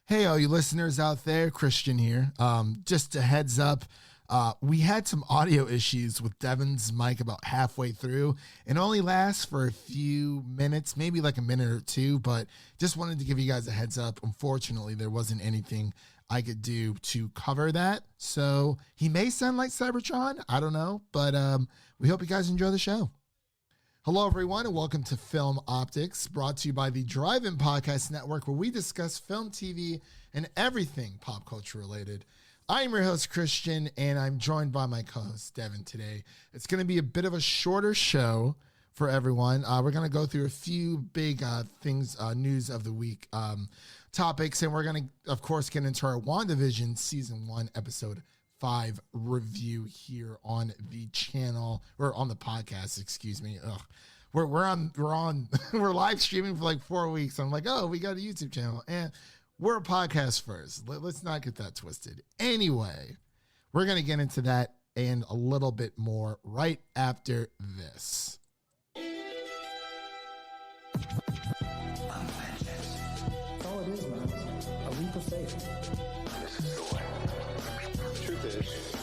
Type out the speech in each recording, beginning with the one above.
Hey, all you listeners out there, Christian here. Just a heads up, we had some audio issues with Devin's mic about halfway through. It only lasts for a few minutes, maybe like a minute or two, but just wanted to give you guys a heads up. Unfortunately, there wasn't anything I could do to cover that. So he may sound like Cybertron. I don't know, but we hope you guys enjoy the show. Hello, everyone, and welcome to Film Optics, brought to you by the Drive-In Podcast Network, where we discuss film, TV, and everything pop culture related. I'm your host, Christian, and I'm joined by my co-host, Devin, today. It's going to be a bit of a shorter show for everyone. We're going to go through a few big things, news of the week topics, and we're going to, of course, get into our WandaVision Season 1, Episode 5 review here on the channel, or on the podcast, excuse me. We're live streaming for like 4 weeks. I'm like, oh, we got a YouTube channel, and we're a podcast first. Let's not get that twisted. Anyway, we're going to get into that and a little bit more right after this. All it is, man. A leap of faith. This is the way. Truth is,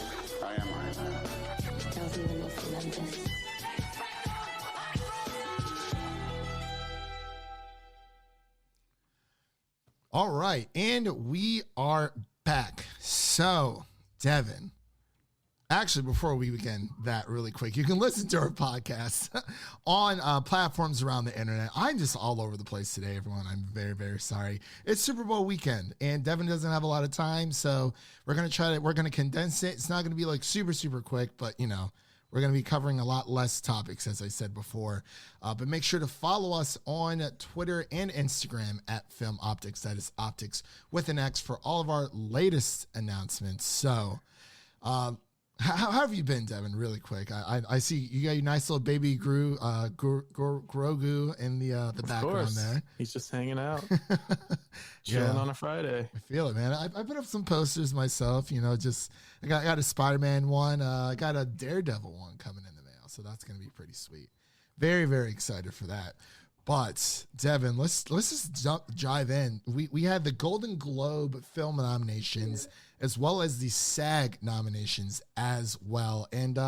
I am Iron Man. Tells me when it's Olympus. All right, and we are back. So, Devin, actually, before we begin that really quick, you can listen to our podcast on platforms around the internet. I'm just all over the place today, everyone. I'm very, very sorry. It's Super Bowl weekend, and Devin doesn't have a lot of time, so we're going to condense it. It's not going to be like super, super quick, but, you know, we're going to be covering a lot less topics, as I said before. But make sure to follow us on Twitter and Instagram at Film Optics. That is Optics with an X for all of our latest announcements. So, how have you been, Devin? Really quick. I see you got your nice little baby Grogu in the background there. He's just hanging out, chilling on a Friday. I feel it, man. I put up some posters myself. You know, just I got a Spider-Man one. I got a Daredevil one coming in the mail, so that's gonna be pretty sweet. Very, very excited for that. But Devin, let's just dive in. We had the Golden Globe film nominations as well as the SAG nominations as well, and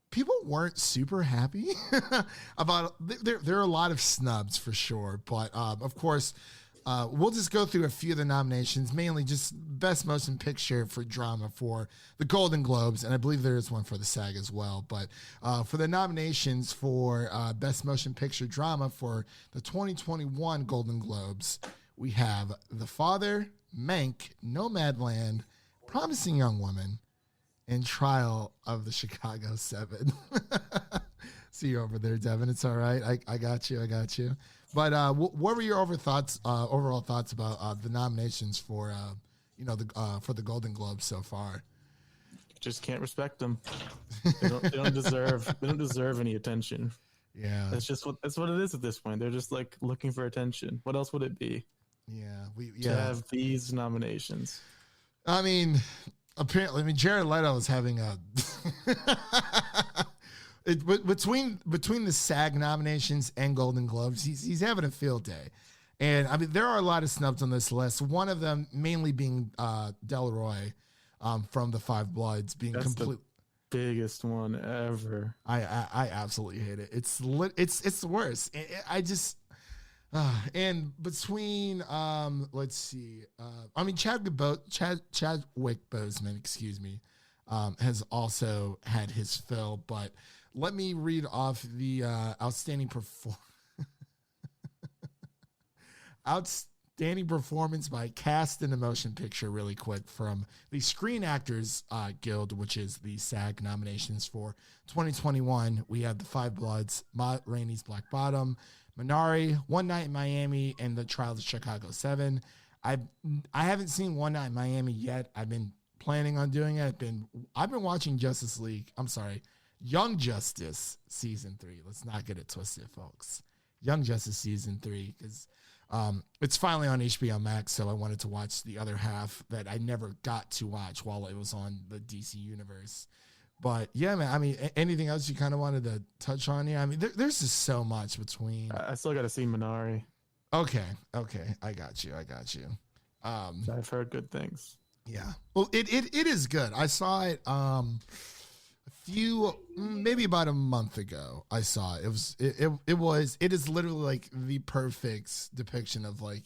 people weren't super happy about. There are a lot of snubs for sure, but of course. We'll just go through a few of the nominations, mainly just Best Motion Picture for Drama for the Golden Globes, and I believe there is one for the SAG as well. But for the nominations for Best Motion Picture Drama for the 2021 Golden Globes, we have The Father, Mank, Nomadland, Promising Young Woman, and Trial of the Chicago 7. See you over there, Devin. It's all right. I got you. But what were your overall thoughts about the nominations for for the Golden Globes so far? Just can't respect them. They don't deserve any attention. Yeah, that's what it is at this point. They're just like looking for attention. What else would it be? Yeah, to have these nominations. I mean, apparently, Jared Leto is having a. Between the SAG nominations and Golden Globes, he's having a field day. And I mean, there are a lot of snubs on this list. One of them mainly being Delroy from The Five Bloods being complete. The biggest one ever. I absolutely hate it. It's the worst. I just and between let's see. I mean, Chadwick Boseman, excuse me, has also had his fill, but let me read off the outstanding performance by cast in a motion picture really quick from the Screen Actors Guild, which is the SAG nominations for 2021. We have The Five Bloods, Ma Rainey's Black Bottom, Minari, One Night in Miami, and The Trial of the Chicago 7. I haven't seen One Night in Miami yet. I've been planning on doing it. I've been watching Young Justice Season 3. Let's not get it twisted, folks. Young Justice Season 3, because it's finally on HBO Max, so I wanted to watch the other half that I never got to watch while it was on the DC Universe. But yeah, man, I mean, anything else you kind of wanted to touch on here? I mean, there's just so much between. I still got to see Minari. Okay. I got you. I've heard good things. Yeah. Well, it is good. I saw it a few, maybe about a month ago. I saw it. It is literally like the perfect depiction of like,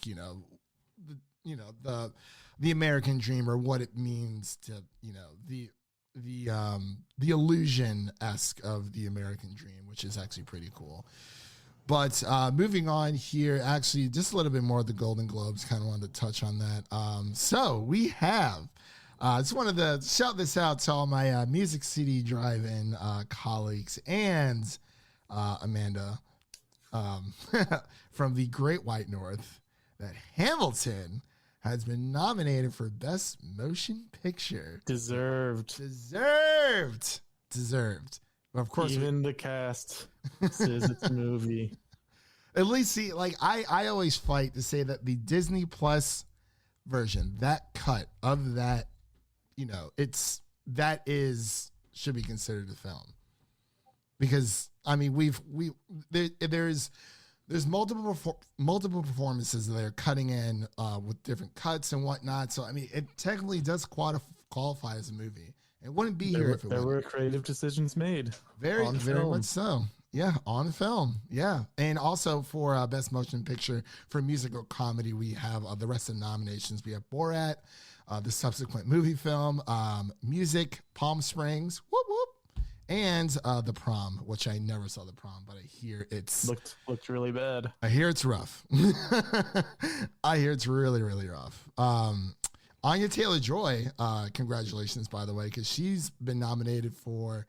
the American dream, or what it means to, the illusion-esque of the American dream, which is actually pretty cool. But moving on here, actually, just a little bit more of the Golden Globes. Kind of wanted to touch on that. So we have, just wanted to shout this out to all my Music City Drive-In colleagues and Amanda from the Great White North, that Hamilton has been nominated for Best Motion Picture. Deserved. Of course, even the cast says it's a movie. At least, see, like I always fight to say that the Disney Plus version, that cut of that, should be considered a film, because I mean there's multiple performances that are cutting in with different cuts and whatnot. So I mean, it technically does qualify as a movie. It wouldn't be here if it there wasn't. were creative decisions made. Very much so. Yeah, on film. Yeah. And also for Best Motion Picture for musical comedy, we have the rest of the nominations. We have Borat, the subsequent movie film, Music, Palm Springs, whoop whoop, and The Prom, which I never saw The Prom, but I hear it's looked really bad. I hear it's rough. I hear it's really, really rough. Anya Taylor-Joy, congratulations, by the way, because she's been nominated for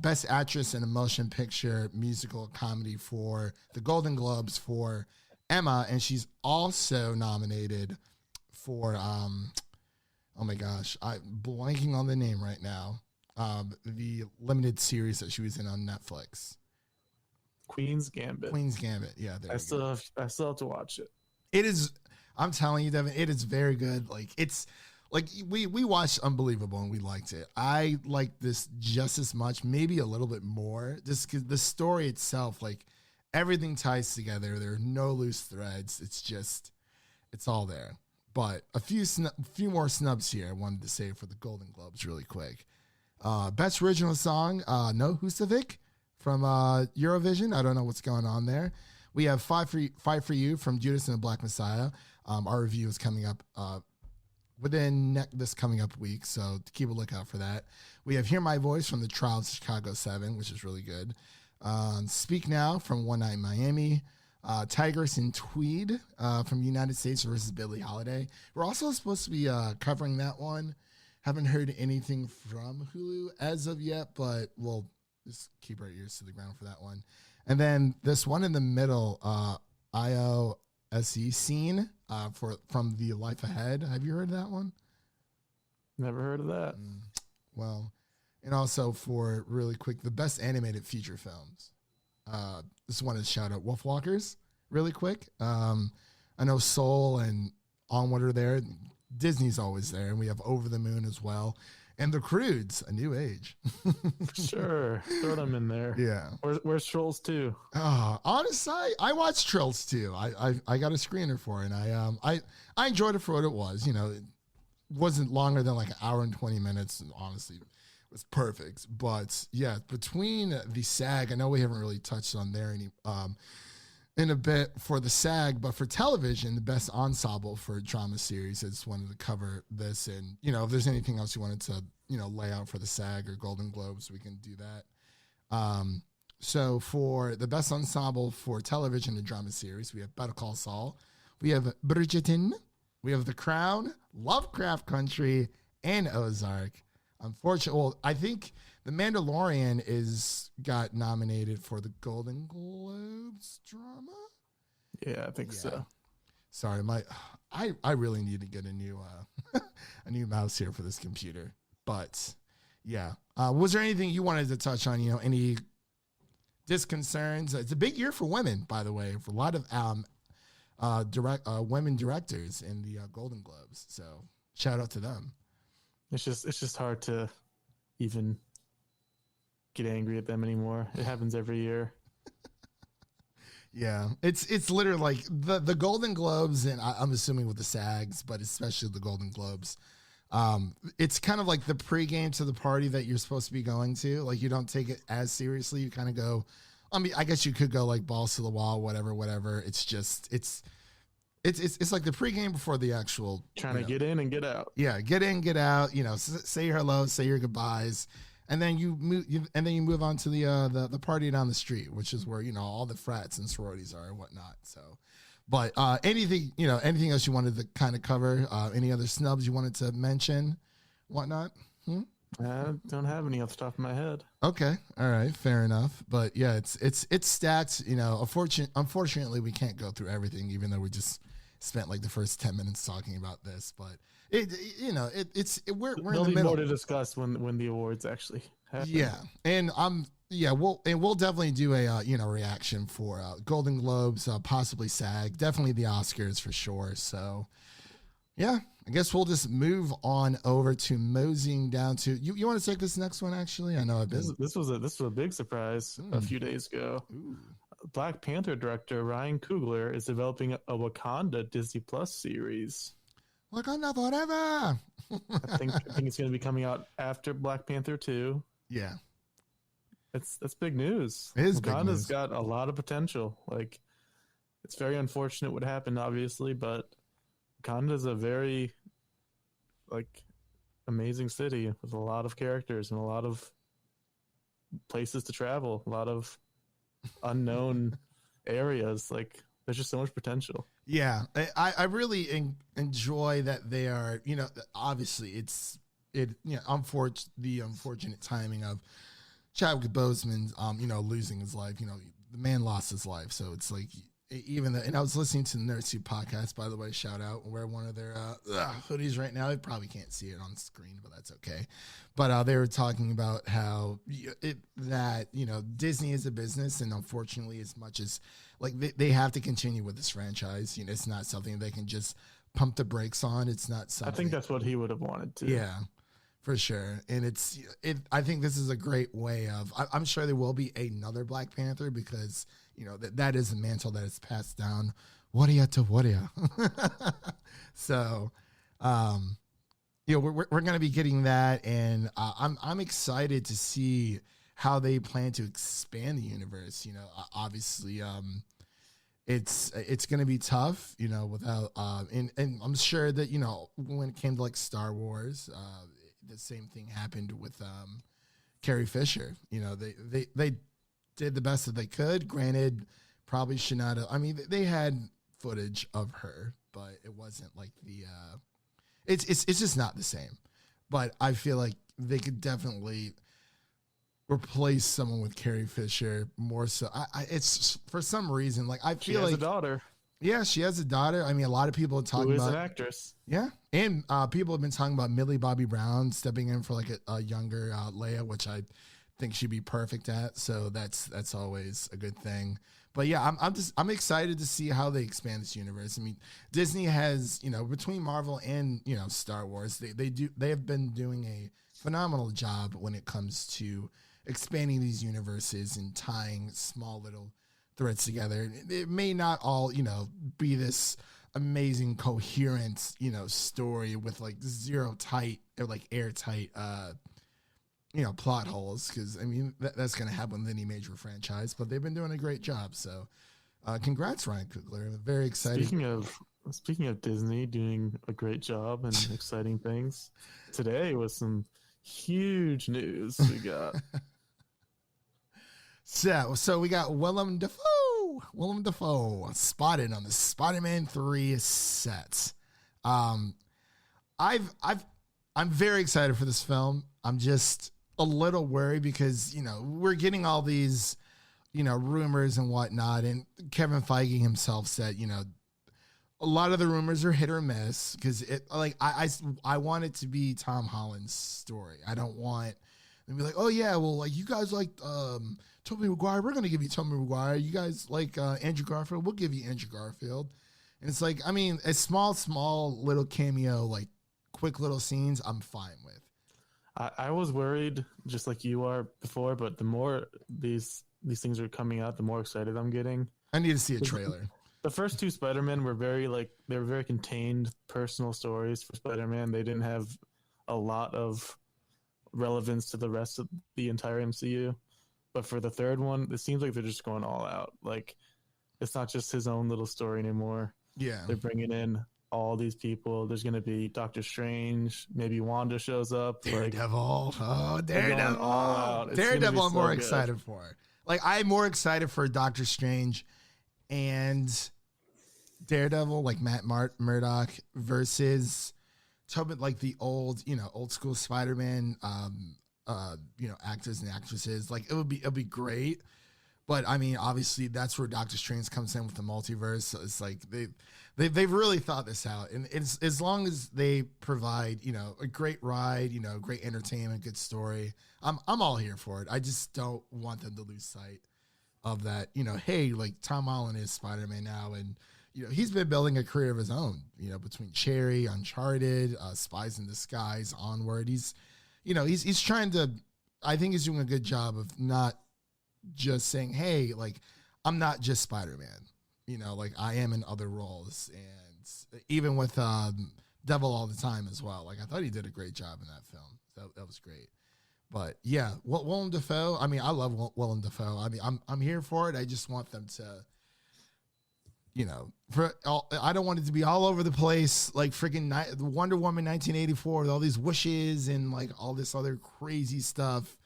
Best Actress in a Motion Picture Musical Comedy for the Golden Globes for Emma, and she's also nominated for, oh my gosh, I'm blanking on the name right now, the limited series that she was in on Netflix. Queen's Gambit. Yeah, I still have to watch it. It is. I'm telling you, Devin, it is very good. Like, it's like we watched Unbelievable and we liked it. I like this just as much, maybe a little bit more, just because the story itself, like everything ties together. There are no loose threads. It's all there. But a few more snubs here. I wanted to say for the Golden Globes really quick. Best Original Song, No Husavik from Eurovision. I don't know what's going on there. We have Five for You from Judas and the Black Messiah. Our review is coming up within this coming up week, so keep a lookout for that. We have Hear My Voice from the Trials of Chicago 7, which is really good. Speak Now from One Night in Miami. Tigers in Tweed from United States versus Billie Holiday. We're also supposed to be covering that one. Haven't heard anything from Hulu as of yet, but we'll just keep our ears to the ground for that one. And then this one in the middle, IOSE Scene from The Life Ahead. Have you heard of that one? Never heard of that. Well, and also for really quick, the best animated feature films. This one is shout out Wolfwalkers really quick. I know Soul and Onward are there. Disney's always there. And we have Over the Moon as well. And The Croods, A New Age. Sure. Throw them in there. Yeah. Where's Trolls 2? Honestly, I watched Trolls 2. I got a screener for it, and I enjoyed it for what it was. It wasn't longer than like an hour and 20 minutes, and honestly, it was perfect. But yeah, between the SAG, I know we haven't really touched on there in a bit for the SAG, but for television, the best ensemble for a drama series. I just wanted to cover this, and if there's anything else you wanted to lay out for the SAG or Golden Globes, we can do that. So for the best ensemble for television and drama series, we have Better Call Saul, we have Bridgerton, we have The Crown, Lovecraft Country, and Ozark. Unfortunately, I think The Mandalorian got nominated for the Golden Globes drama. Yeah, I think so. Sorry, I really need to get a new a new mouse here for this computer. But yeah, was there anything you wanted to touch on? Any disconcerts? It's a big year for women, by the way, for a lot of women directors in the Golden Globes. So shout out to them. It's just hard to even get angry at them anymore. It happens every year. Yeah, it's literally like the Golden Globes, and I'm assuming with the SAGs, but especially the Golden Globes. It's kind of like the pregame to the party that you're supposed to be going to. Like you don't take it as seriously. You kind of go. I mean, I guess you could go like balls to the wall, whatever. It's just it's like the pregame before the actual Trying to get in and get out. Yeah, get in, get out. Say your hello, say your goodbyes, and then you move on to the party down the street, which is where all the frats and sororities are and whatnot. So, but anything else you wanted to kind of cover? Any other snubs you wanted to mention, whatnot? I don't have any off the top of my head. Okay, all right, fair enough. But yeah, it's stacked. Unfortunately, we can't go through everything, even though we just spent like the first 10 minutes talking about this. But we're in There'll the be middle. more to discuss when the awards actually happen. Yeah, and we'll definitely do a reaction for Golden Globes, possibly SAG, definitely the Oscars for sure. So yeah, I guess we'll just move on over to moseying down to you. Want to take this next one? Actually, I know I've been. This was a big surprise a few days ago. Ooh. Black Panther director Ryan Coogler is developing a Wakanda Disney Plus series. Wakanda forever. I think it's going to be coming out after Black Panther 2. Yeah, That's big news. It is big Wakanda's news. got a lot of potential. Like, it's very unfortunate what happened, obviously, but Wakanda's a very amazing city with a lot of characters and a lot of places to travel, a lot of unknown areas. Like, there's just so much potential. Yeah, I really enjoy that they are. Obviously the unfortunate timing of Chadwick Boseman, losing his life. The man lost his life, so it's like and I was listening to the Nerdsuit podcast, by the way, shout out, wear one of their hoodies right now. You probably can't see it on screen, but that's okay. But they were talking about how Disney is a business, and unfortunately, as much as they have to continue with this franchise, it's not something they can just pump the brakes on. It's not something. I think that's what he would have wanted to. Yeah, for sure. And I think this is a great way of. I'm sure there will be another Black Panther because that is a mantle that is passed down warrior to warrior. So, we're going to be getting that, and I'm excited to see how they plan to expand the universe. Obviously, it's going to be tough, without and I'm sure that when it came to like Star Wars, the same thing happened with Carrie Fisher. They did the best that they could. Granted, probably should not have. I mean, they had footage of her, but it wasn't like it's just not the same. But I feel like they could definitely replace someone with Carrie Fisher more so. It's for some reason I She feel has like a daughter yeah, she has a daughter. I mean, a lot of people are who talking is about an actress. yeah, and people have been talking about Millie Bobby Brown stepping in for like a younger Leia, which I think she'd be perfect at. So that's always a good thing. But yeah, I'm excited to see how they expand this universe. I mean, Disney has between Marvel and Star Wars, they have been doing a phenomenal job when it comes to expanding these universes and tying small little threads together. It may not all be this amazing coherent story with like zero tight or like airtight plot holes, because I mean that's going to happen with any major franchise, but they've been doing a great job. So congrats, Ryan Coogler. I'm very excited. Speaking of Disney doing a great job and exciting things, today was some huge news we got. So we got Willem Dafoe spotted on the Spider-Man 3 set. I'm very excited for this film. I'm just a little worried because, we're getting all these, rumors and whatnot. And Kevin Feige himself said, a lot of the rumors are hit or miss because I want it to be Tom Holland's story. I don't want to be like, oh yeah, well, like you guys like Tobey Maguire, we're going to give you Tobey Maguire. You guys like Andrew Garfield, we'll give you Andrew Garfield. And it's like, I mean, a small little cameo, like quick little scenes, I'm fine with. I was worried, just like you are before, but the more these things are coming out, the more excited I'm getting. I need to see a trailer. The first two Spider-Man were they were very contained personal stories for Spider-Man. They didn't have a lot of relevance to the rest of the entire MCU. But for the third one, it seems like they're just going all out. Like, it's not just his own little story anymore. Yeah. They're bringing in all these people. There's going to be Doctor Strange. Maybe Wanda shows up. Daredevil. Oh, Daredevil. All out. Daredevil I'm more good. excited for. Like, I'm more excited for Doctor Strange and Daredevil, like Matt Murdock versus Tobin, like the old school Spider-Man, actors and actresses. Like, it'll be great. But I mean, obviously, that's where Doctor Strange comes in with the multiverse. So it's like they've really thought this out, and it's as long as they provide a great ride, great entertainment, good story. I'm all here for it. I just don't want them to lose sight of that. Hey, like Tom Holland is Spider-Man now, and he's been building a career of his own. Between Cherry, Uncharted, Spies in Disguise, Onward. He's trying to. I think he's doing a good job of not just saying, hey, like, I'm not just Spider-Man, like I am in other roles. And even with Devil All the Time as well, like I thought he did a great job in that film. That was great. But yeah, Willem Dafoe, I mean, I love Willem Dafoe. I mean, I'm here for it. I just want them to, I don't want it to be all over the place, like freaking Wonder Woman 1984 with all these wishes and like all this other crazy stuff.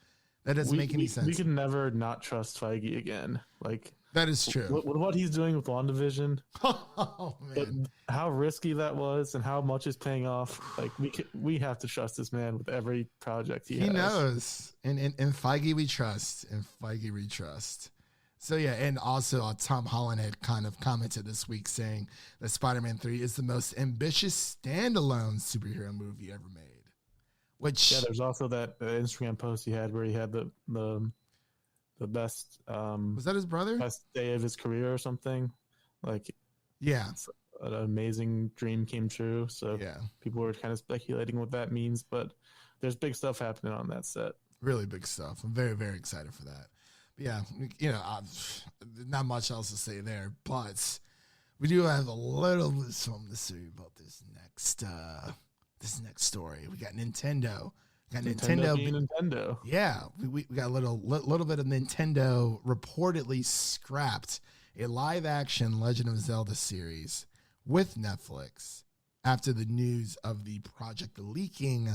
That doesn't make any sense. We can never not trust Feige again. Like, that is true. What he's doing with WandaVision, oh man, how risky that was, and how much is paying off. Like, we have to trust this man with every project he has. He knows, and Feige we trust, and Feige we trust. So yeah, and also Tom Holland had kind of commented this week saying that Spider-Man 3 is the most ambitious standalone superhero movie ever made. Which there's also that Instagram post he had where he had the best was that his brother? Best day of his career or something. Like, yeah, an amazing dream came true. So yeah, people were kind of speculating what that means, but there's big stuff happening on that set. Really big stuff. I'm very, very excited for that. But yeah, not much else to say there, but we do have a little bit something to say about this next story. We got Nintendo. Nintendo. Yeah, we got a little bit of Nintendo reportedly scrapped a live action Legend of Zelda series with Netflix after the news of the project leaking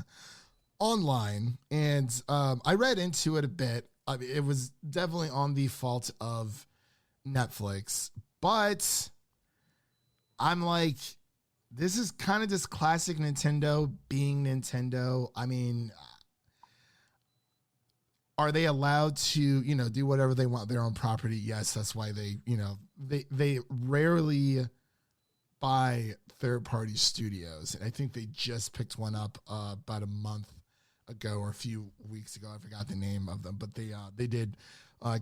online. And I read into it a bit. I mean, it was definitely on the fault of Netflix, but I'm like, this is kind of just classic Nintendo being Nintendo. I mean, are they allowed to, do whatever they want with their own property? Yes, that's why they rarely buy third-party studios. And I think they just picked one up about a month ago or a few weeks ago. I forgot the name of them, but they did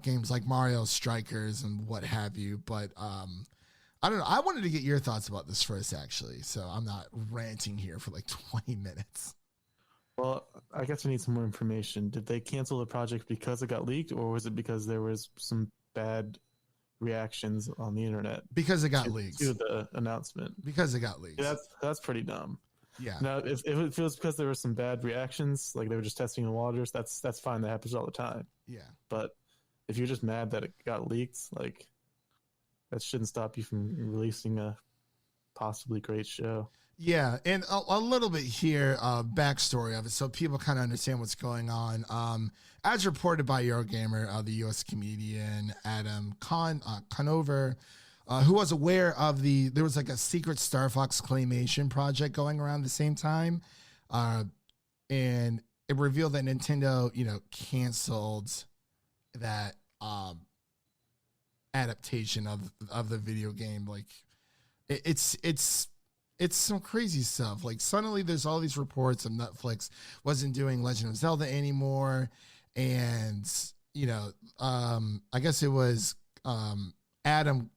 games like Mario Strikers and what have you. But I don't know. I wanted to get your thoughts about this first, actually, so I'm not ranting here for like 20 minutes. Well, I guess we need some more information. Did they cancel the project because it got leaked, or was it because there was some bad reactions on the internet? Because it got leaked. To the announcement. Because it got leaked. Yeah, that's pretty dumb. Yeah. Now, if it feels because there were some bad reactions, like they were just testing the waters, that's fine. That happens all the time. Yeah. But if you're just mad that it got leaked, like, that shouldn't stop you from releasing a possibly great show. Yeah, and a little bit here, backstory of it, so people kind of understand what's going on. As reported by Eurogamer, the U.S. comedian Adam Conover, who was aware of there was like a secret Star Fox claymation project going around the same time, and it revealed that Nintendo, canceled that adaptation of the video game. Like, it's some crazy stuff. Like, suddenly there's all these reports of Netflix wasn't doing Legend of Zelda anymore, and I guess it was Adam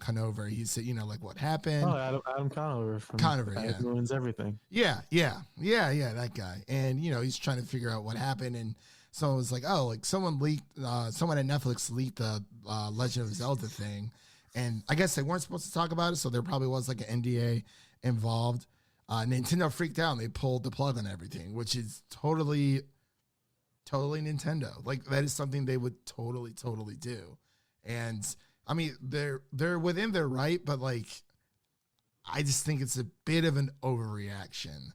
Conover. He said, like, what happened? Oh, Adam Conover from yeah. Ruins Everything. Yeah, that guy. And he's trying to figure out what happened, and someone was like, oh, like someone at Netflix leaked the Legend of Zelda thing. And I guess they weren't supposed to talk about it, so there probably was like an NDA involved. Nintendo freaked out and they pulled the plug on everything, which is totally Nintendo. Like that is something they would totally do. And I mean, they're within their right, but like, I just think it's a bit of an overreaction.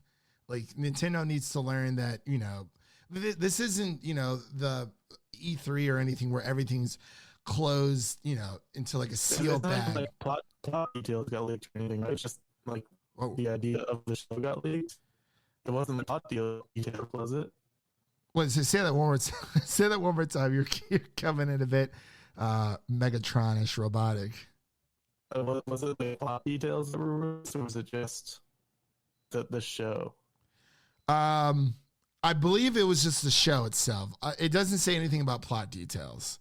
Like Nintendo needs to learn that, you know, this isn't, you know, the E3 or anything where everything's closed, you know, into like a sealed bag. Like plot details got leaked or anything. Right? It's just like the idea of the show got leaked. It wasn't the plot details, was it? Well, so say that one more time. Say that one more time. You're coming in a bit Megatronish robotic. Was it the plot details that were released, or was it just the show? I believe it was just the show itself. It doesn't say anything about plot details.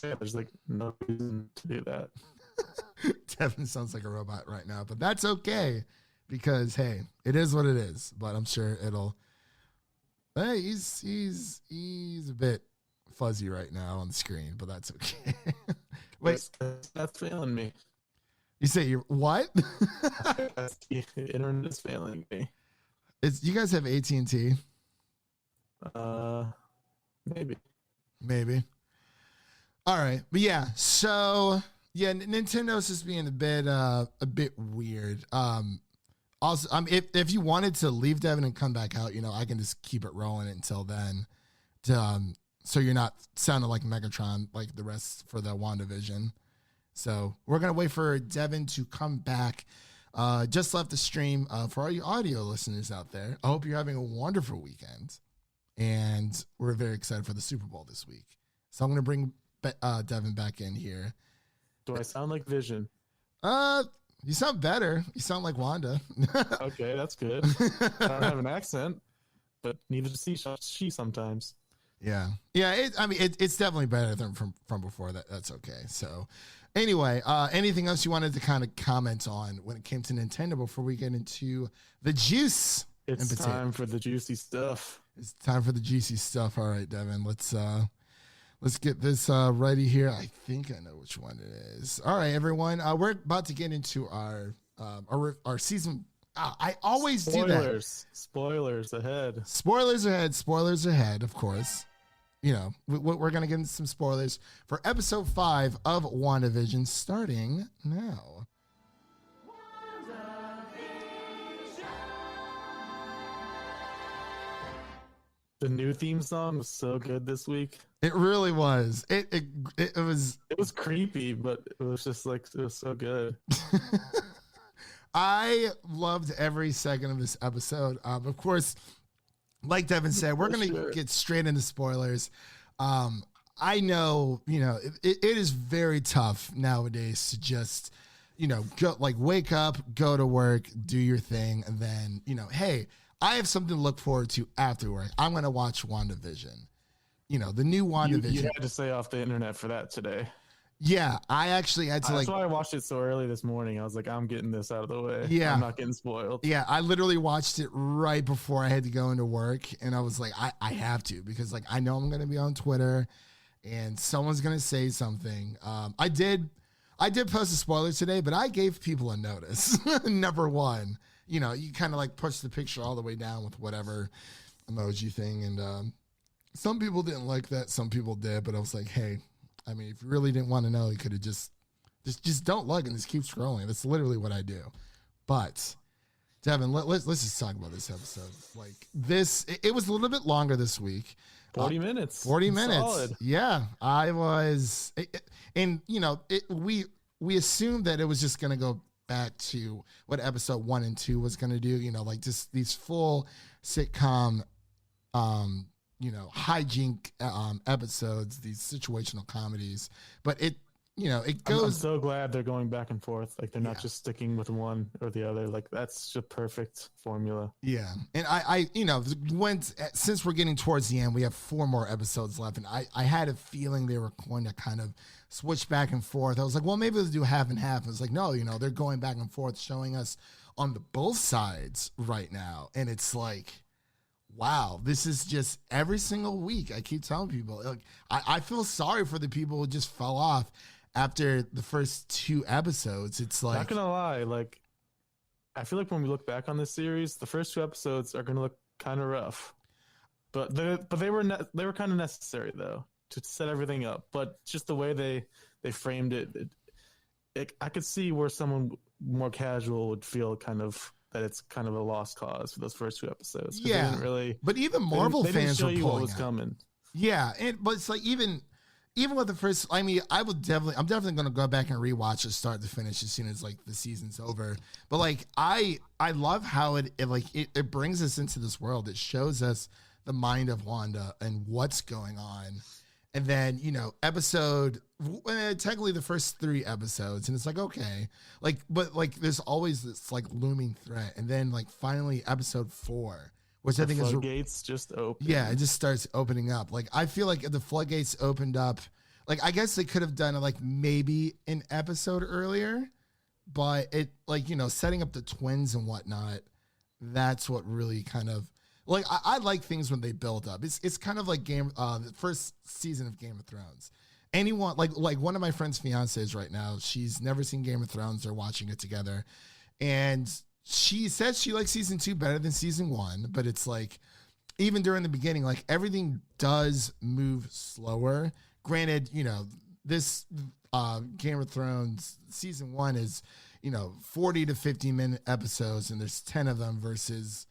Yeah, there's like no reason to do that. Devin sounds like a robot right now, but that's okay because hey, it is what it is. But I'm sure it'll. Hey, he's a bit fuzzy right now on the screen, but that's okay. Wait, that's failing me. You say you're what? The internet is failing me. You guys have AT&T? Maybe. All right, but yeah. So yeah, Nintendo's just being a bit weird. Also, if you wanted to leave Devin and come back out, you know, I can just keep it rolling until then. So you're not sounding like Megatron like the rest for the WandaVision. So we're going to wait for Devin to come back. Just left the stream for all you audio listeners out there. I hope you're having a wonderful weekend. And we're very excited for the Super Bowl this week. So I'm going to bring Devin back in here. Do I sound like Vision? You sound better. You sound like Wanda. Okay, that's good. I don't have an accent, but neither does she sometimes. Yeah. It's definitely better than from before. That's okay. So anyway, anything else you wanted to kind of comment on when it came to Nintendo before we get into the juice? It's time for the juicy stuff. It's time for the juicy stuff. All right, Devin, let's get this ready here. I think I know which one it is. All right, everyone. We're about to get into our season. I always do that. Spoilers ahead. Spoilers ahead, of course. You know, we're going to get into some spoilers for episode 5 of WandaVision starting now. The new theme song was so good this week. It really was. It was. It was creepy, but it was just like it was so good. I loved every second of this episode. Of course, like Devin said, we're gonna get straight into spoilers. I know, you know, it is very tough nowadays to just, you know, go like wake up, go to work, do your thing, and then, you know, hey, I have something to look forward to after work. I'm going to watch WandaVision. You know, the new WandaVision. You had to stay off the internet for that today. Yeah, I actually had to That's why I watched it so early this morning. I was like, I'm getting this out of the way. Yeah. I'm not getting spoiled. Yeah, I literally watched it right before I had to go into work. And I was like, I have to, because like I know I'm going to be on Twitter and someone's going to say something. I did post a spoiler today, but I gave people a notice. Number one. You know, you kind of like push the picture all the way down with whatever emoji thing. And some people didn't like that. Some people did. But I was like, hey, I mean, if you really didn't want to know, you could have just don't look and just keep scrolling. That's literally what I do. But, Devin, let's just talk about this episode. Like this, it was a little bit longer this week. 40 minutes. 40 minutes. Solid. Yeah, I was. And, you know, we assumed that it was just going to go back to what episode 1 and 2 was going to do, you know, like just these full sitcom, you know, hijink episodes, these situational comedies. But it, you know, it goes. I'm so glad they're going back and forth. Like they're not just sticking with one or the other. Like that's just perfect formula. Yeah. And I you know, since we're getting towards the end, we have 4 more episodes left. And I had a feeling they were going to kind of switch back and forth. I was like, well, maybe let's do half and half. I was like, no, you know, they're going back and forth, showing us on the both sides right now. And it's like, wow, this is just every single week. I keep telling people, like, I feel sorry for the people who just fell off after the first 2 episodes. It's like, Not gonna lie, like I feel like when we look back on this series, the first 2 episodes are gonna look kind of rough, but they were kind of necessary though to set everything up. But just the way they framed it, I could see where someone more casual would feel kind of that it's kind of a lost cause for those first 2 episodes. Yeah, they didn't really, but even Marvel they didn't fans show were you pulling what was out. coming. Yeah, but it's like even with the first, I mean, I'm definitely going to go back and rewatch it start to finish as soon as like the season's over. But like I love how it brings us into this world. It shows us the mind of Wanda and what's going on. And then, technically the first 3 episodes, and it's like, okay, like, but like there's always this like looming threat. And then like finally episode 4, which I think is floodgates just open. Yeah, it just starts opening up. Like I feel like if the floodgates opened up, like I guess they could have done it like maybe an episode earlier, but it like, setting up the twins and whatnot, that's what really kind of like I like things when they build up. It's kind of like the first season of Game of Thrones. Anyone like one of my friend's fiancés right now, she's never seen Game of Thrones. They're watching it together, and she says she likes season 2 better than season 1, but it's like even during the beginning, like everything does move slower. Granted, this Game of Thrones season 1 is 40 to 50 minute episodes, and there's 10 of them versus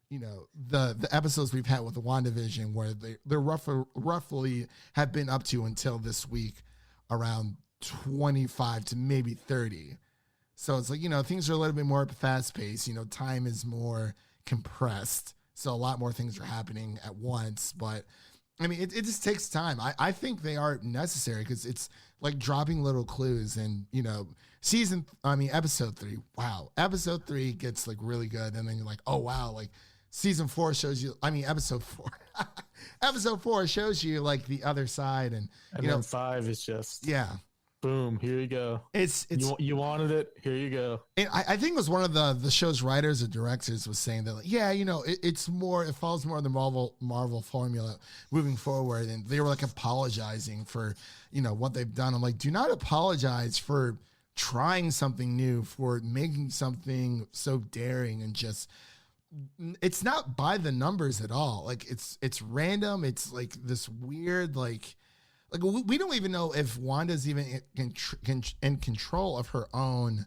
the episodes we've had with the WandaVision, where they're roughly have been up to until this week around 25 to maybe 30. So it's like, things are a little bit more fast paced, time is more compressed. So a lot more things are happening at once. But I mean, it just takes time. I think they are necessary because it's like dropping little clues and, episode 3. Wow. Episode 3 gets like really good. And then you're like, oh, wow. Like season 4 shows you, episode 4, episode 4 shows you like the other side. And then 5 is just, yeah. Boom, here you go. It's you wanted it, here you go. And I think it was one of the show's writers or directors was saying that, like, yeah, it follows more of the Marvel formula moving forward. And they were like apologizing for, what they've done. I'm like, do not apologize for trying something new, for making something so daring and just, it's not by the numbers at all. Like it's random. It's like this weird, like we don't even know if Wanda's even in control of her own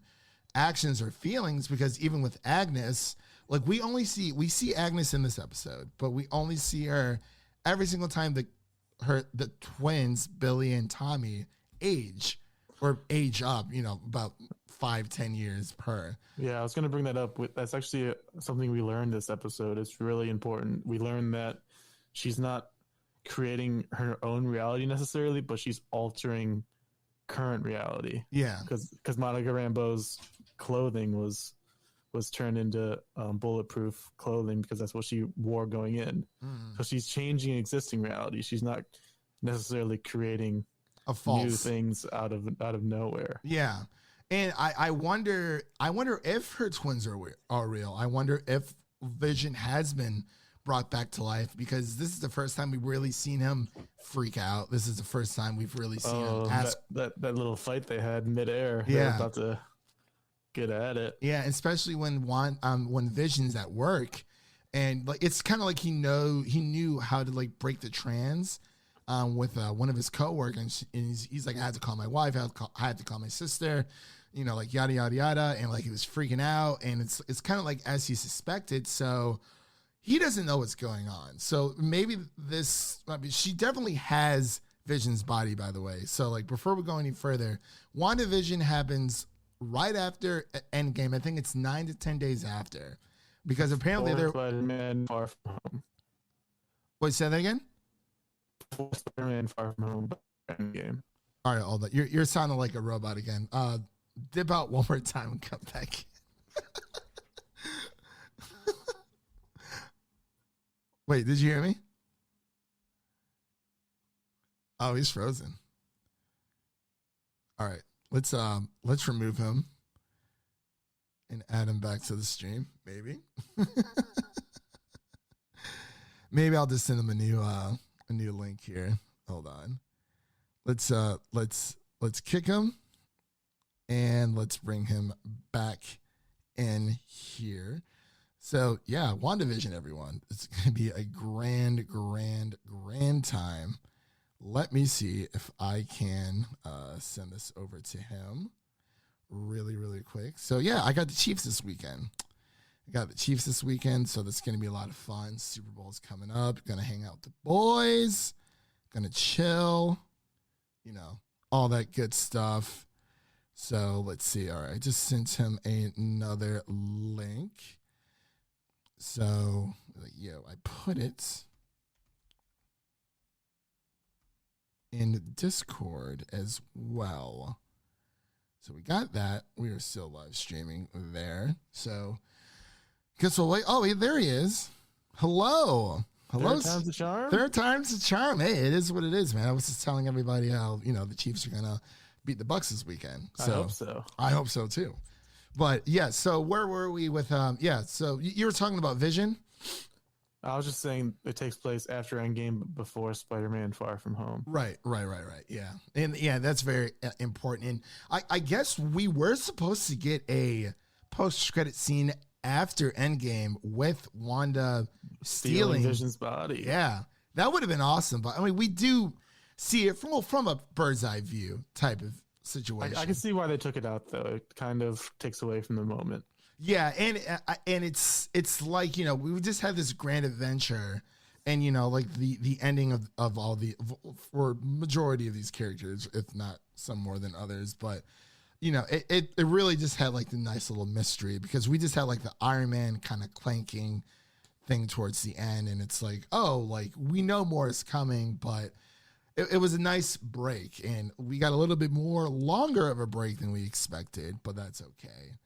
actions or feelings, because even with Agnes, like we see Agnes in this episode, but we only see her every single time the twins, Billy and Tommy, age up, about 5-10 years per. Yeah, I was going to bring that up. That's actually something we learned this episode. It's really important. We learned that she's not creating her own reality necessarily, but she's altering current reality. Yeah, because Monica Rambeau's clothing was turned into bulletproof clothing because that's what she wore going in. So she's changing existing reality. She's not necessarily creating a false new things out of nowhere. Yeah, and I wonder if her twins are real. I wonder if Vision has been brought back to life, because this is the first time we've really seen him freak out. This is the first time we've really seen him ask that little fight they had midair. Yeah, they were about to get at it. Yeah, especially when Vision's at work, and like it's kind of like he knew how to like break the trance with one of his coworkers, and he's like, I had to call my wife, I had to call my sister, like yada yada yada, and like he was freaking out, and it's kind of like as he suspected. So he doesn't know what's going on. So maybe she definitely has Vision's body, by the way. So like before we go any further, WandaVision happens right after Endgame. I think it's 9 to 10 days after, because apparently they're Spider-Man Far From Home. Wait, say that again? Spider-Man Far From Home Endgame. All right, hold on. You're sounding like a robot again. Dip out one more time and come back. Wait, did you hear me? Oh, he's frozen. All right, let's remove him and add him back to the stream, maybe. Maybe I'll just send him a new link here. Hold on. Let's kick him and let's bring him back in here. So yeah, WandaVision, everyone. It's gonna be a grand time. Let me see if I can send this over to him really quick. So yeah, I got the Chiefs this weekend. So that's going to be a lot of fun. Super Bowl's coming up. Going to hang out with the boys. Going to chill. You know, all that good stuff. So let's see. All right. I just sent him another link. So, I put it in Discord as well. So we got that. We are still live streaming there. So guess what? Wait. Oh, there he is. Hello. Third time's the charm. Third time's the charm. Hey, it is what it is, man. I was just telling everybody how, the Chiefs are going to beat the Bucks this weekend. So, I hope so. I hope so too. But yeah, so where were we with, so you were talking about Vision. I was just saying it takes place after Endgame, but before Spider-Man Far From Home. Right. Yeah. And yeah, that's very important. And I guess we were supposed to get a post-credit scene after Endgame with Wanda stealing Vision's body. Yeah, that would have been awesome. But I mean, we do see it from a bird's eye view type of situation. I can see why they took it out, though. It kind of takes away from the moment. Yeah, and it's like, we just had this grand adventure, and like the ending of all for majority of these characters, if not some more than others, but it really just had like the nice little mystery, because we just had like the Iron Man kind of clanking thing towards the end, and it's like, oh, like we know more is coming, but it was a nice break, and we got a little bit more longer of a break than we expected, but that's okay.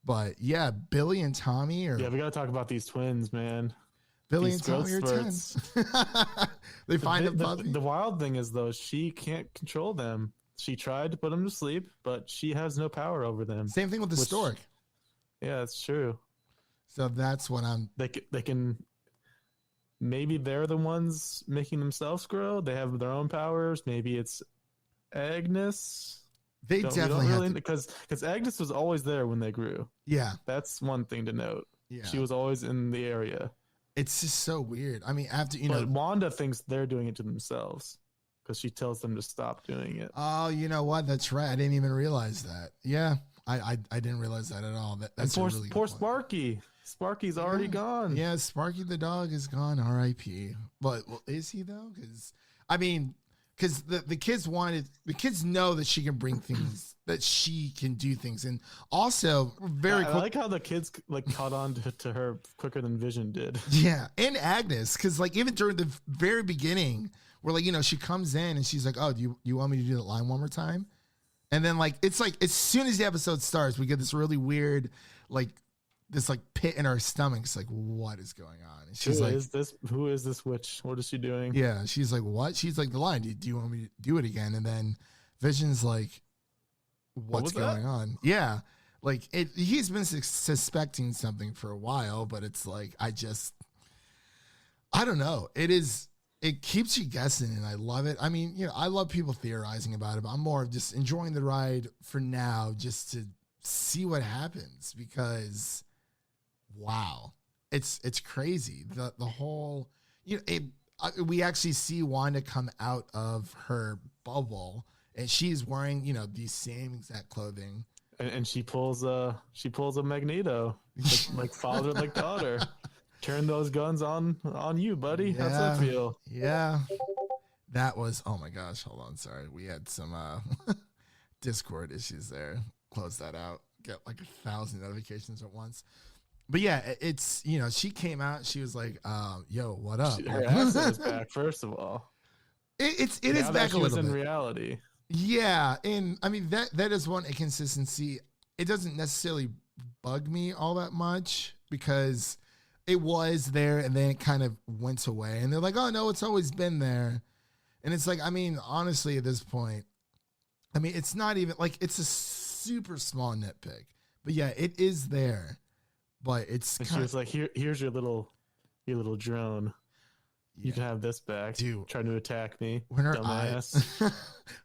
But yeah, Billy and Tommy are. Yeah, we got to talk about these twins, man. Billy these and Tommy are twins. They find a puppy. The wild thing is, though, she can't control them. She tried to put them to sleep, but she has no power over them. Same thing with the stork. Yeah, that's true. So that's what They can. Maybe they're the ones making themselves grow. They have their own powers. Maybe it's Agnes. They definitely have because Agnes was always there when they grew. Yeah, that's one thing to note. Yeah, she was always in the area. It's just so weird. I mean, after but Wanda thinks they're doing it to themselves because she tells them to stop doing it. Oh, you know what? That's right. I didn't even realize that. Yeah, I didn't realize that at all. That's poor, a really poor good point. Sparky. Sparky's already gone. Yeah, Sparky the dog is gone. R.I.P. But is he though? Because I mean. Because the kids know that she can bring things, that she can do things, and also very. I like how the kids caught on to her quicker than Vision did. Yeah, and Agnes, because even during the very beginning, where she comes in and she's like, "Oh, do you want me to do that line one more time?" And then it's like as soon as the episode starts, we get this really weird this pit in our stomachs, what is going on? And she's who is this witch? What is she doing? Yeah, she's like, what? She's like, the line, do you want me to do it again? And then Vision's like, what's going on? Yeah, he's been suspecting something for a while, but it's like, I don't know. It keeps you guessing, and I love it. I mean, I love people theorizing about it, but I'm more of just enjoying the ride for now, just to see what happens, because wow, it's crazy. The whole, we actually see Wanda come out of her bubble, and she's wearing, the same exact clothing. And she pulls a Magneto, like father, like daughter. Turn those guns on you, buddy. Yeah, how's that feel? Yeah, that was, oh my gosh, hold on, sorry, we had some Discord issues there. Close that out. Get 1,000 notifications at once. But yeah, it's, she came out, she was like, yo, what up? Her accent is back, first of all. It is back a little bit. In reality. Yeah, and I mean, that is one inconsistency. It doesn't necessarily bug me all that much, because it was there and then it kind of went away. And they're like, oh no, it's always been there. And it's like, I mean, honestly, at this point, I mean, it's not even it's a super small nitpick, but yeah, it is there. But it's she was like, here's your little drone. You can have this back. Dude. Trying to attack me. When her dumbass.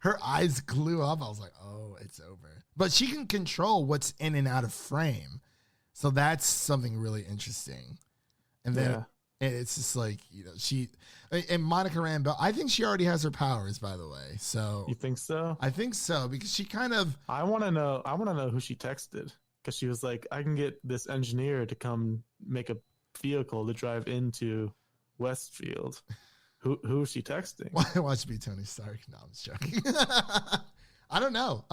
her eyes glue up, I was like, oh, it's over. But she can control what's in and out of frame. So that's something really interesting. And then it's just like, she and Monica Rambeau, I think she already has her powers, by the way. So You think so? I think so, because she kind of I want to know who she texted, because she was like, I can get this engineer to come make a vehicle to drive into Westfield. Who is she texting? Watch me, Tony Stark. No, I'm just joking. I don't know.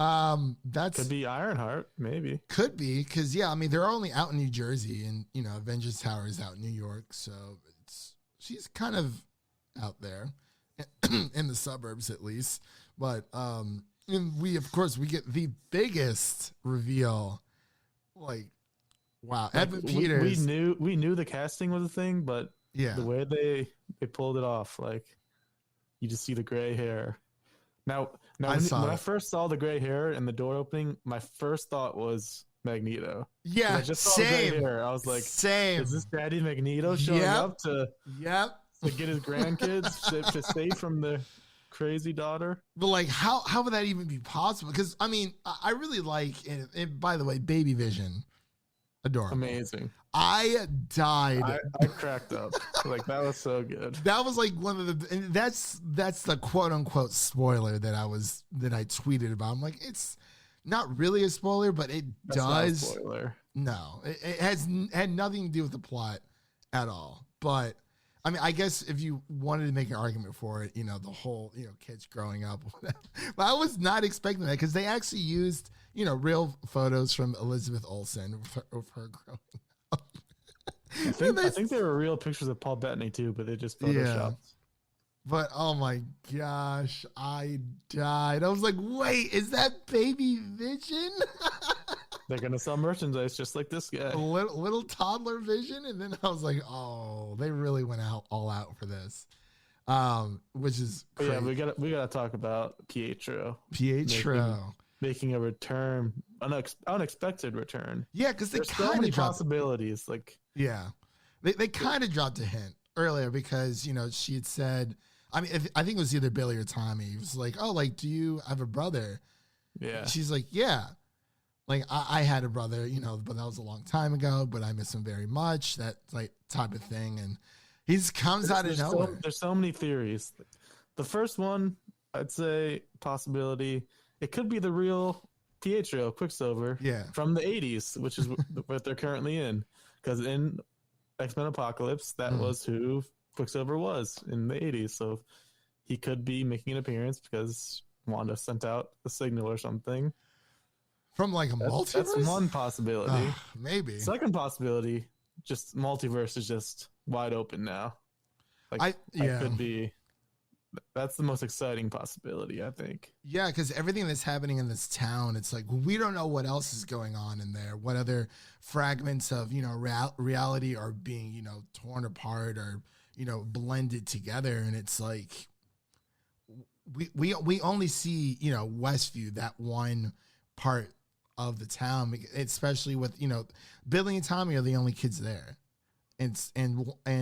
That's Could be Ironheart, maybe. Could be, because I mean, they're only out in New Jersey, and Avengers Tower is out in New York, so she's kind of out there in the suburbs, at least. But and we get the biggest reveal, like, wow, Evan Peters. We knew the casting was a thing, but the way they pulled it off, like, you just see the gray hair. Now when I first saw the gray hair and the door opening, my first thought was Magneto. Yeah, I just saw the gray hair. I was like, same. Is this Daddy Magneto showing up to get his grandkids to save from the crazy daughter? But like, how would that even be possible? Because I mean, I really like, and by the way, Baby Vision, adorable, amazing. I died. I cracked up. Like, that was so good. That was like one of the, and that's the quote unquote spoiler that I tweeted about. I'm like, it's not really a spoiler, but it That's does. not a spoiler. No, it had nothing to do with the plot at all. But I mean, I guess if you wanted to make an argument for it, the whole, kids growing up. But I was not expecting that, because they actually used, real photos from Elizabeth Olsen of her growing up. I think there were real pictures of Paul Bettany too, but they just photoshopped. But oh my gosh, I died. I was like, wait, is that Baby Vision? They're gonna sell merchandise just like this guy. Little toddler Vision, and then I was like, oh, they really went all out for this. Which is crazy. Yeah, we gotta talk about Pietro making a return, unexpected return. Yeah, because there's so many possibilities. Like, they kind of dropped a hint earlier, because she had said, I mean, I think it was either Billy or Tommy. It was like, oh, like, do you have a brother? Yeah. She's like, yeah. Like, I had a brother, but that was a long time ago, but I miss him very much. That like type of thing, and he just comes out of nowhere. There's so many theories. The first one, I'd say possibility. It could be the real Pietro Quicksilver from the 80s, which is what they're currently in. Because in X-Men Apocalypse, that was who Quicksilver was in the 80s. So he could be making an appearance because Wanda sent out a signal or something. From like a multiverse? That's one possibility. Maybe. Second possibility, just multiverse is just wide open now. Like, it could be. That's the most exciting possibility, I think. Yeah, because everything that's happening in this town, it's like, we don't know what else is going on in there. What other fragments of, reality are being, torn apart or, blended together. And it's like, we only see, Westview, that one part of the town, especially with, Billy and Tommy are the only kids there. And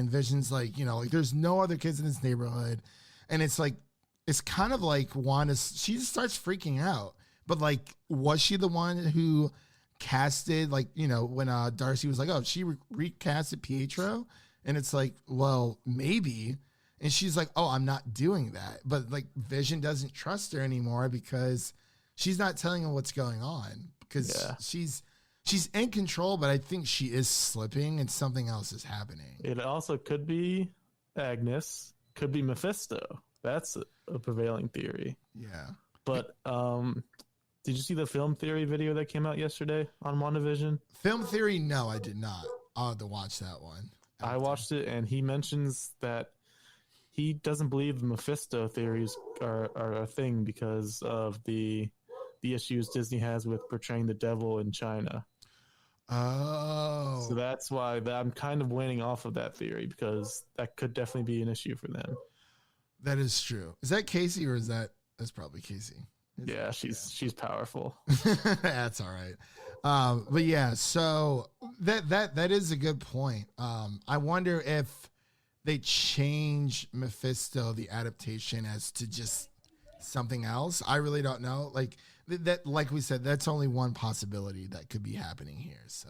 Vision's like, like, there's no other kids in this neighborhood. And it's like, it's kind of like Wanda, she just starts freaking out. But like, was she the one who casted, like, when Darcy was like, oh, she recasted Pietro? And it's like, well, maybe. And she's like, oh, I'm not doing that. But like, Vision doesn't trust her anymore because she's not telling him what's going on. Because she's in control, but I think she is slipping and something else is happening. It also could be Agnes. Could be Mephisto. That's a prevailing theory. Yeah. But did you see the film theory video that came out yesterday on WandaVision? Film theory? No, I did not. I'll have to watch that one. I watched it, and he mentions that he doesn't believe the Mephisto theories are a thing because of the issues Disney has with portraying the devil in China. Oh. So that's why I'm kind of winning off of that theory, because that could definitely be an issue for them. That is true. Is that Casey, or that's probably Casey? Yeah, she's powerful. That's all right. But yeah, so that is a good point. I wonder if they change Mephisto, the adaptation, as to just something else. I really don't know. Like that, like we said, that's only one possibility that could be happening here. So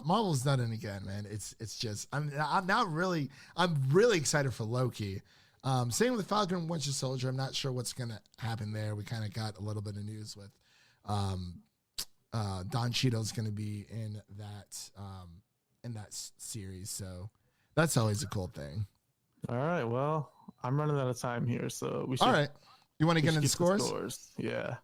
Marvel's done it again, man. It's just I'm really excited for Loki. Same with Falcon and Winter Soldier. I'm not sure what's gonna happen there. We kind of got a little bit of news with Don Cheadle's gonna be in that series, so that's always a cool thing. All right, well, I'm running out of time here, so we should. All right, you want to get into scores? Yeah.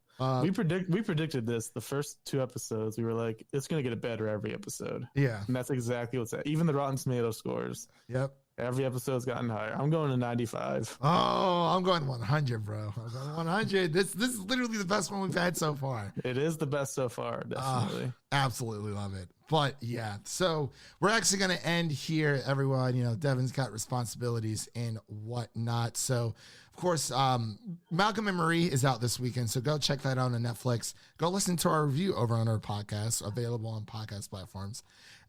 We predicted this the first 2 episodes. We were like, it's gonna get better every episode. Yeah, and that's exactly what's even the Rotten Tomato scores. Yep, every episode's gotten higher. I'm going to 95. Oh, I'm going 100, bro. I'm going 100. This is literally the best one we've had so far. It is the best so far, definitely. Absolutely love it. But yeah, so we're actually going to end here, everyone. You know, Devin's got responsibilities and whatnot. So, of course, Malcolm and Marie is out this weekend. So go check that out on Netflix. Go listen to our review over on our podcast, available on podcast platforms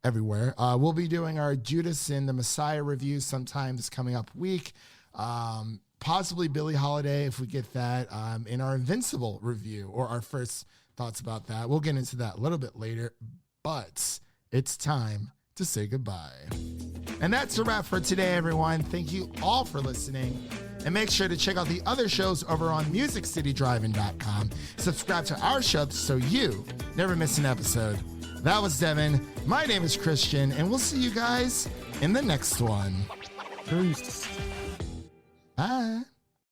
everywhere. We'll be doing our Judas and the Messiah review sometime this coming up week. Possibly Billie Holiday, if we get that, in our Invincible review, or our first thoughts about that. We'll get into that a little bit later, but it's time to say goodbye. And that's a wrap for today, everyone. Thank you all for listening. And make sure to check out the other shows over on MusicCityDriving.com. Subscribe to our show so you never miss an episode. That was Devin. My name is Christian, and we'll see you guys in the next one. Peace. Bye.